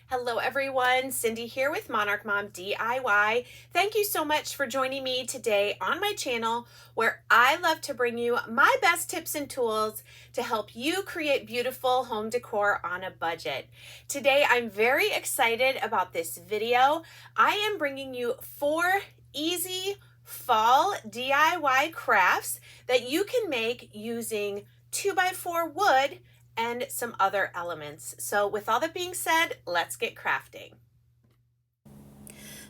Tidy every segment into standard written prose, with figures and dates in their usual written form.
Hello everyone, Cindy here with Monarch Mom DIY. Thank you so much for joining me today on my channel where I love to bring you my best tips and tools to help you create beautiful home decor on a budget. Today I'm very excited about this video. I am bringing you 4 easy fall DIY crafts that you can make using 2x4 wood and some other elements. So with all that being said, let's get crafting.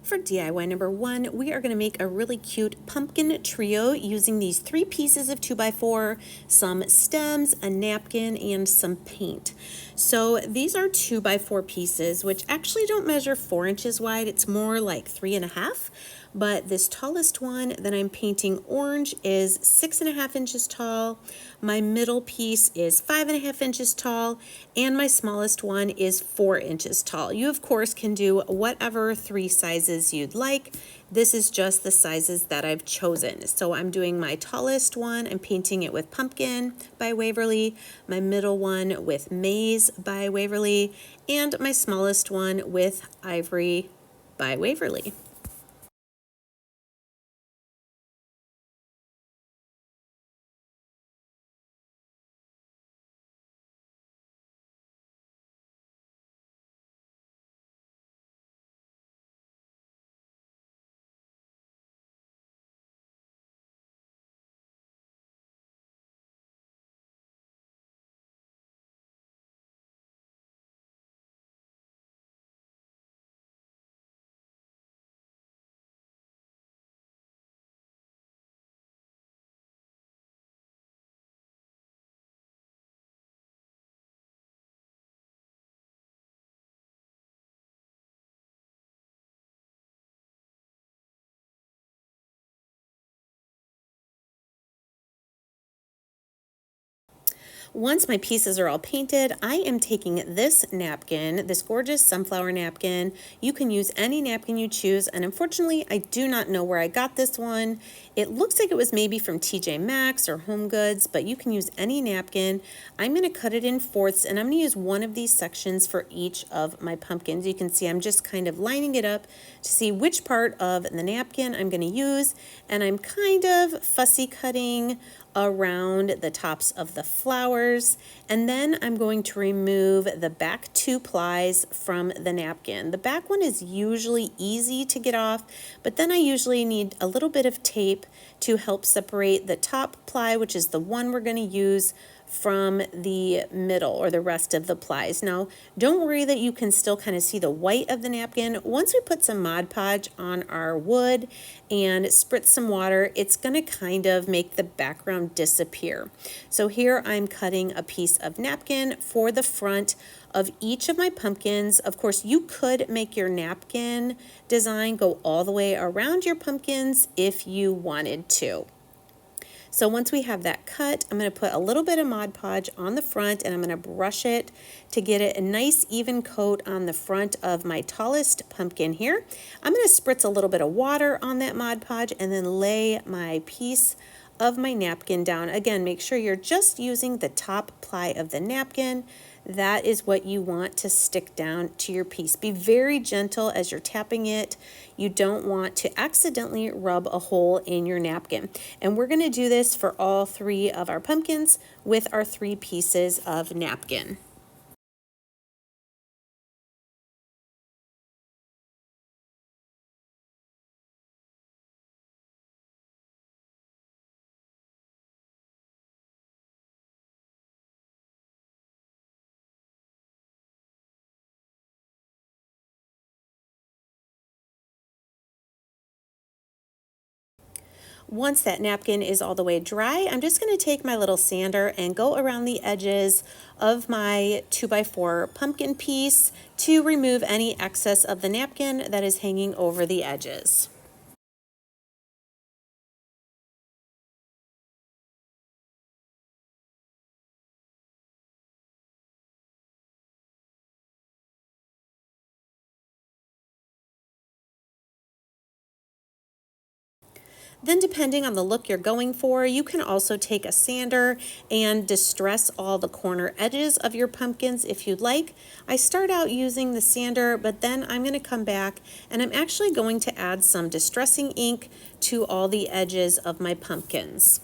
For DIY number 1, we are going to make a really cute pumpkin trio using these 3 pieces of 2x4, some stems, a napkin, and some paint. So these are 2x4 pieces, which actually don't measure 4 inches wide. It's more like 3.5. But this tallest one that I'm painting orange is 6.5 inches tall. My middle piece is 5.5 inches tall, and my smallest one is 4 inches tall. You of course can do whatever 3 sizes you'd like. This is just the sizes that I've chosen. So I'm doing my tallest one, I'm painting it with Pumpkin by Waverly, my middle one with Maze by Waverly, and my smallest one with Ivory by Waverly. Once my pieces are all painted, I am taking this napkin, this gorgeous sunflower napkin. You can use any napkin you choose, and unfortunately, I do not know where I got this one. It looks like it was maybe from TJ Maxx or Home Goods, but you can use any napkin. I'm going to cut it in fourths, and I'm going to use one of these sections for each of my pumpkins. You can see I'm just kind of lining it up to see which part of the napkin I'm going to use, and I'm kind of fussy cutting around the tops of the flowers, and then I'm going to remove the back 2 plies from the napkin. The back one is usually easy to get off, but then I usually need a little bit of tape to help separate the top ply, which is the one we're going to use, from the middle or the rest of the plies. Now, don't worry that you can still kind of see the white of the napkin. Once we put some Mod Podge on our wood and spritz some water, it's going to kind of make the background disappear. So here I'm cutting a piece of napkin for the front of each of my pumpkins. Of course, you could make your napkin design go all the way around your pumpkins if you wanted to. So once we have that cut, I'm going to put a little bit of Mod Podge on the front, and I'm going to brush it to get it a nice even coat on the front of my tallest pumpkin here. I'm going to spritz a little bit of water on that Mod Podge and then lay my piece of my napkin down. Again, make sure you're just using the top ply of the napkin. That is what you want to stick down to your piece. Be very gentle as you're tapping it. You don't want to accidentally rub a hole in your napkin. And we're going to do this for all 3 of our pumpkins with our 3 pieces of napkin. Once that napkin is all the way dry, I'm just going to take my little sander and go around the edges of my 2x4 pumpkin piece to remove any excess of the napkin that is hanging over the edges. Then depending on the look you're going for, you can also take a sander and distress all the corner edges of your pumpkins if you'd like. I start out using the sander, but then I'm going to come back and I'm actually going to add some distressing ink to all the edges of my pumpkins.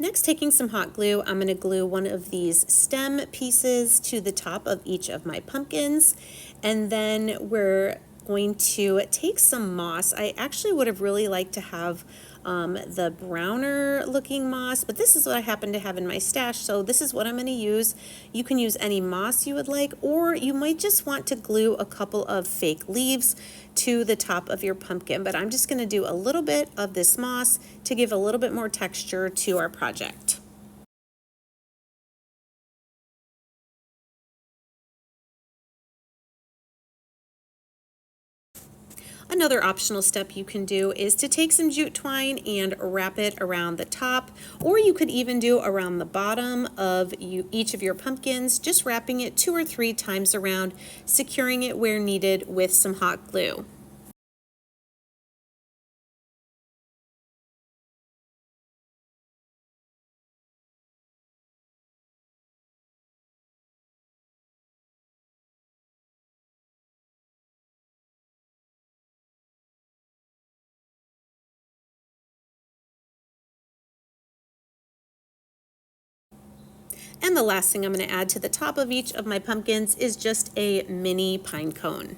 Next, taking some hot glue, I'm going to glue one of these stem pieces to the top of each of my pumpkins, and then we're going to take some moss. I actually would have really liked to have the browner looking moss, but this is what I happen to have in my stash, so this is what I'm going to use. You can use any moss you would like, or you might just want to glue a couple of fake leaves to the top of your pumpkin, but I'm just going to do a little bit of this moss to give a little bit more texture to our project. Another optional step you can do is to take some jute twine and wrap it around the top, or you could even do around the bottom of each of your pumpkins, just wrapping it 2 or 3 times around, securing it where needed with some hot glue. And the last thing I'm going to add to the top of each of my pumpkins is just a mini pine cone.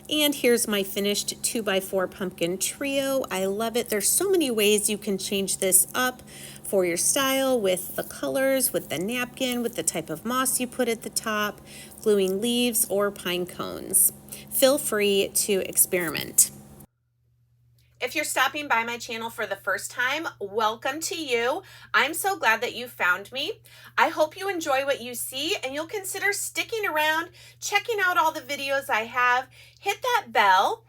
And here's my finished 2x4 pumpkin trio. I love it. There's so many ways you can change this up for your style, with the colors, with the napkin, with the type of moss you put at the top, gluing leaves, or pine cones. Feel free to experiment. If you're stopping by my channel for the first time, welcome to you. I'm so glad that you found me. I hope you enjoy what you see and you'll consider sticking around, checking out all the videos I have. Hit that bell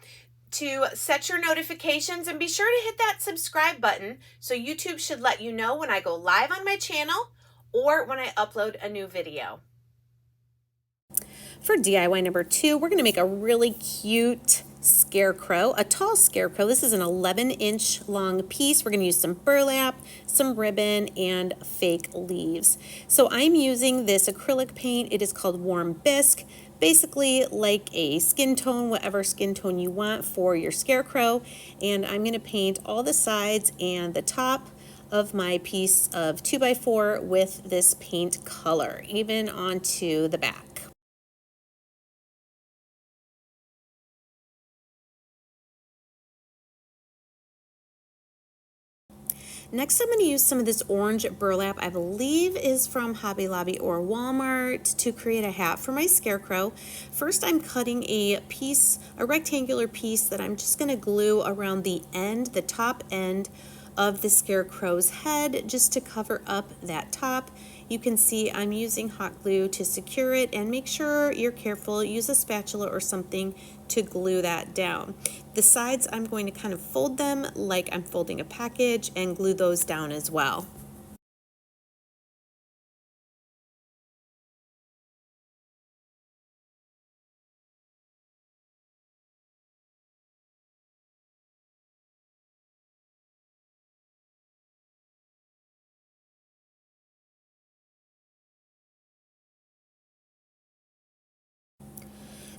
to set your notifications and be sure to hit that subscribe button so YouTube should let you know when I go live on my channel or when I upload a new video. For DIY number 2, we're going to make a really cute scarecrow, a tall scarecrow. This is an 11-inch long piece. We're going to use some burlap, some ribbon, and fake leaves. So I'm using this acrylic paint. It is called Warm Bisque. Basically like a skin tone, whatever skin tone you want for your scarecrow. And I'm going to paint all the sides and the top of my piece of 2x4 with this paint color, even onto the back. Next, I'm going to use some of this orange burlap, I believe is from Hobby Lobby or Walmart, to create a hat for my scarecrow. First, I'm cutting a rectangular piece that I'm just going to glue around the end, the top end of the scarecrow's head, just to cover up that top. You can see I'm using hot glue to secure it, and make sure you're careful. Use a spatula or something to glue that down. The sides, I'm going to kind of fold them like I'm folding a package and glue those down as well.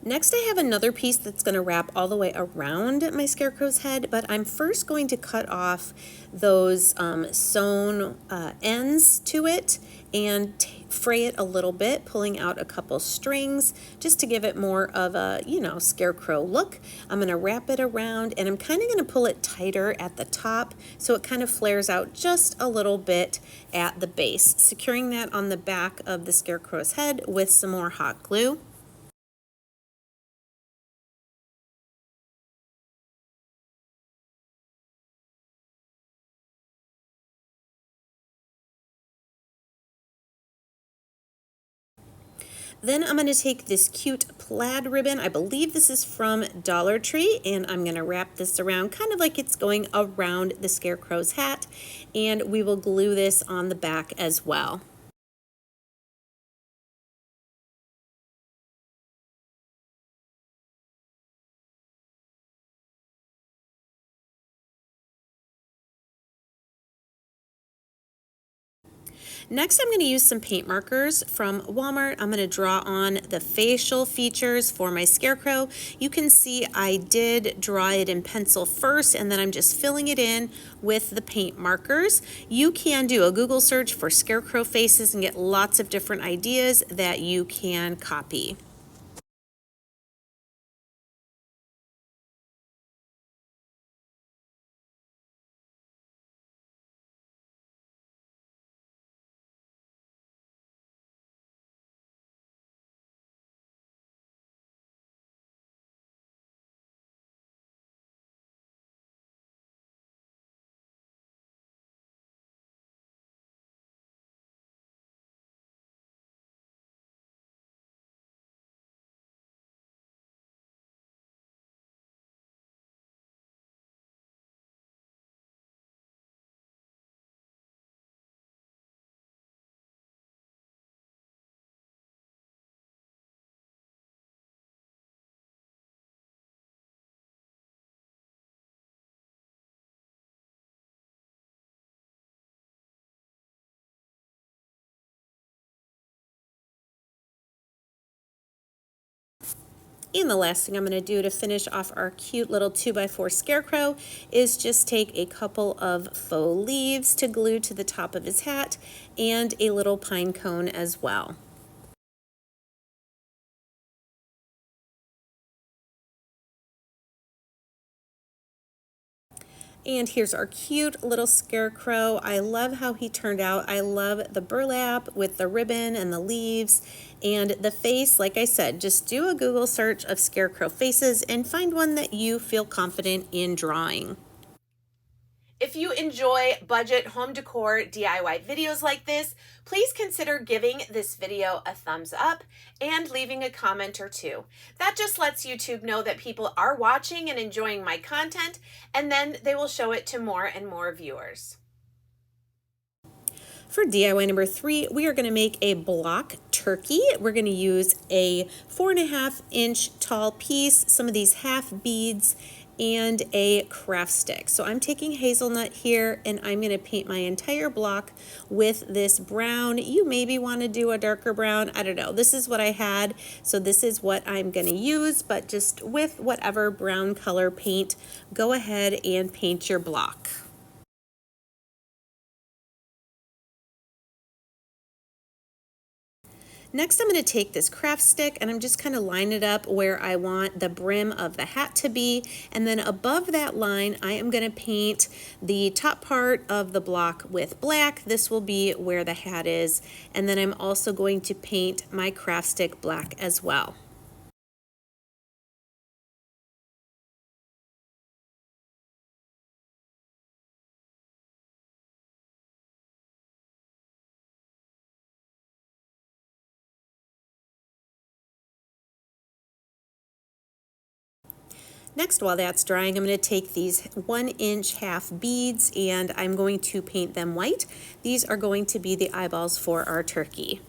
Next, I have another piece that's going to wrap all the way around my scarecrow's head, but I'm first going to cut off those sewn ends to it and fray it a little bit, pulling out a couple strings just to give it more of a, scarecrow look. I'm going to wrap it around, and I'm kind of going to pull it tighter at the top so it kind of flares out just a little bit at the base, securing that on the back of the scarecrow's head with some more hot glue. Then I'm going to take this cute plaid ribbon. I believe this is from Dollar Tree, and I'm going to wrap this around kind of like it's going around the scarecrow's hat, and we will glue this on the back as well. Next, I'm going to use some paint markers from Walmart. I'm going to draw on the facial features for my scarecrow. You can see I did draw it in pencil first, and then I'm just filling it in with the paint markers. You can do a Google search for scarecrow faces and get lots of different ideas that you can copy. And the last thing I'm going to do to finish off our cute little 2x4 scarecrow is just take a couple of faux leaves to glue to the top of his hat and a little pine cone as well. And here's our cute little scarecrow. I love how he turned out. I love the burlap with the ribbon and the leaves and the face. Like I said, just do a Google search of scarecrow faces and find one that you feel confident in drawing. If you enjoy budget home decor DIY videos like this, please consider giving this video a thumbs up and leaving a comment or two. That just lets YouTube know that people are watching and enjoying my content, and then they will show it to more and more viewers. For DIY number 3, we are going to make a block turkey. We're going to use a 4.5-inch tall piece, some of these half beads, and a craft stick. So I'm taking hazelnut here, and I'm going to paint my entire block with this brown. You maybe want to do a darker brown. I don't know. This is what I had, so this is what I'm going to use, but just with whatever brown color paint, go ahead and paint your block. Next, I'm going to take this craft stick and I'm just kind of line it up where I want the brim of the hat to be. And then above that line, I am going to paint the top part of the block with black. This will be where the hat is. And then I'm also going to paint my craft stick black as well. Next, while that's drying, I'm going to take these 1-inch half beads and I'm going to paint them white. These are going to be the eyeballs for our turkey.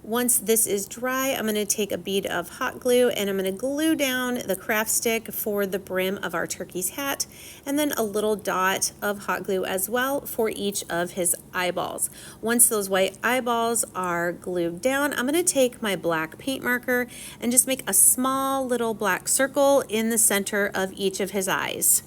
Once this is dry, I'm going to take a bead of hot glue and I'm going to glue down the craft stick for the brim of our turkey's hat, and then a little dot of hot glue as well for each of his eyeballs. Once those white eyeballs are glued down, I'm going to take my black paint marker and just make a small little black circle in the center of each of his eyes.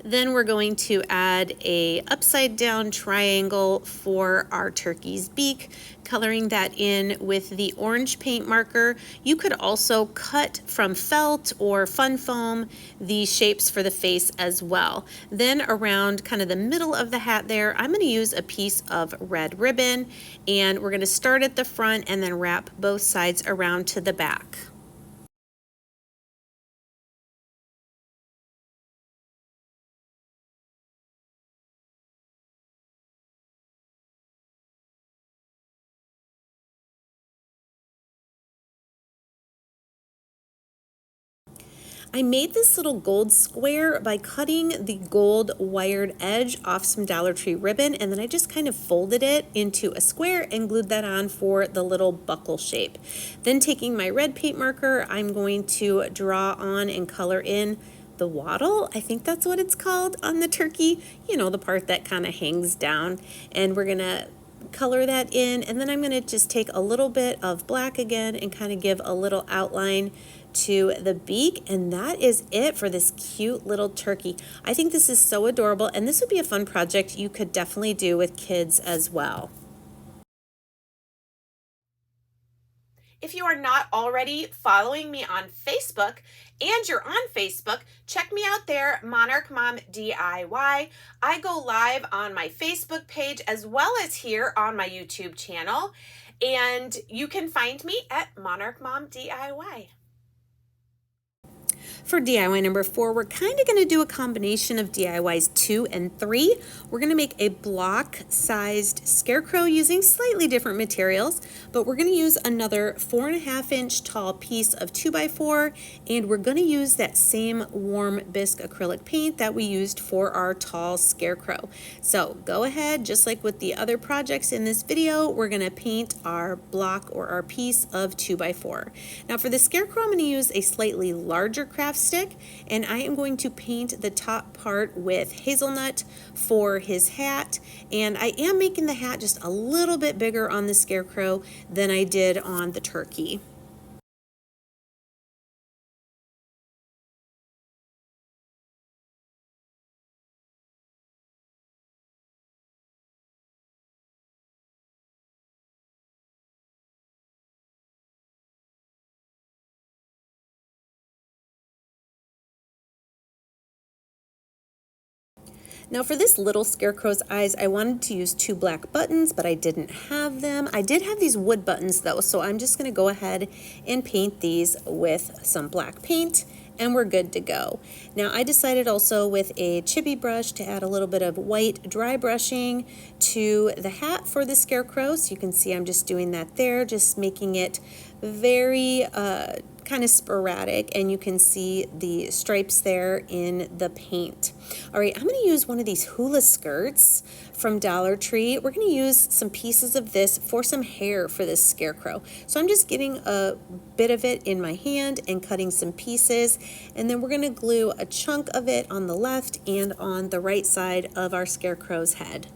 Then we're going to add a upside down triangle for our turkey's beak, coloring that in with the orange paint marker. You could also cut from felt or fun foam the shapes for the face as well. Then around kind of the middle of the hat there, I'm going to use a piece of red ribbon, and we're going to start at the front and then wrap both sides around to the back. I made this little gold square by cutting the gold wired edge off some Dollar Tree ribbon, and then I just kind of folded it into a square and glued that on for the little buckle shape. Then taking my red paint marker, I'm going to draw on and color in the wattle. I think that's what it's called on the turkey, you know, the part that kind of hangs down, and we're gonna color that in, and then I'm going to just take a little bit of black again and kind of give a little outline to the beak, and that is it for this cute little turkey. I think this is so adorable, and this would be a fun project you could definitely do with kids as well. If you are not already following me on Facebook and you're on Facebook, check me out there, Monarch Mom DIY. I go live on my Facebook page as well as here on my YouTube channel, and you can find me at Monarch Mom DIY. For DIY number 4, we're kind of going to do a combination of DIYs 2 and 3. We're going to make a block-sized scarecrow using slightly different materials, but we're going to use another 4.5-inch tall piece of 2x4, and we're going to use that same warm bisque acrylic paint that we used for our tall scarecrow. So go ahead, just like with the other projects in this video, we're going to paint our block or our piece of 2x4. Now for the scarecrow, I'm going to use a slightly larger craft stick, and I am going to paint the top part with hazelnut for his hat, and I am making the hat just a little bit bigger on the scarecrow than I did on the turkey. Now for this little scarecrow's eyes, I wanted to use 2 black buttons, but I didn't have them. I did have these wood buttons though, so I'm just going to go ahead and paint these with some black paint, and we're good to go. Now I decided also with a chippy brush to add a little bit of white dry brushing to the hat for the scarecrow. So you can see I'm just doing that there, just making it very kind of sporadic, and you can see the stripes there in the paint. All right, I'm going to use one of these hula skirts from Dollar Tree. We're going to use some pieces of this for some hair for this scarecrow. So I'm just getting a bit of it in my hand and cutting some pieces, and then we're going to glue a chunk of it on the left and on the right side of our scarecrow's head.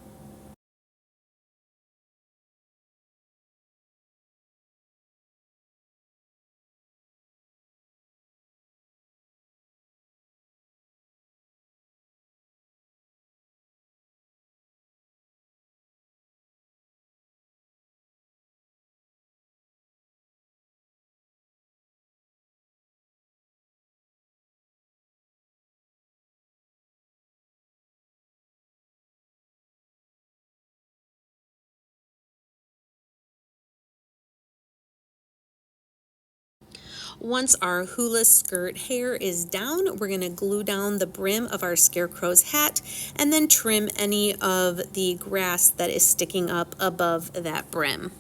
Once our hula skirt hair is down, we're going to glue down the brim of our scarecrow's hat and then trim any of the grass that is sticking up above that brim.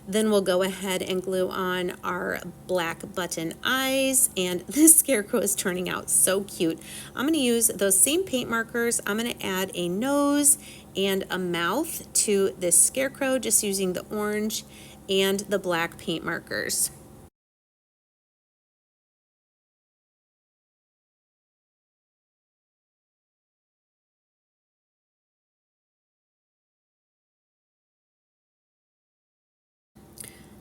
Then we'll go ahead and glue on our black button eyes, and this scarecrow is turning out so cute. I'm going to use those same paint markers. I'm going to add a nose and a mouth to this scarecrow, just using the orange and the black paint markers.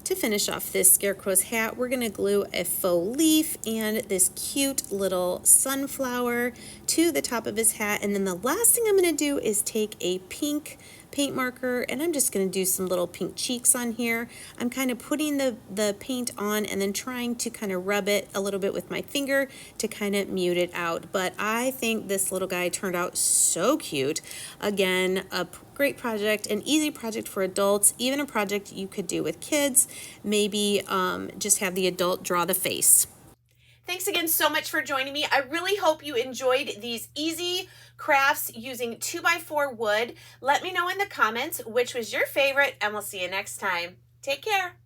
To finish off this scarecrow's hat, we're going to glue a faux leaf and this cute little sunflower to the top of his hat. And then the last thing I'm going to do is take a pink paint marker, and I'm just going to do some little pink cheeks on here. I'm kind of putting the paint on and then trying to kind of rub it a little bit with my finger to kind of mute it out. But I think this little guy turned out so cute. Again, a great project, an easy project for adults, even a project you could do with kids. Maybe just have the adult draw the face. Thanks again so much for joining me. I really hope you enjoyed these easy crafts using 2x4 wood. Let me know in the comments which was your favorite, and we'll see you next time. Take care.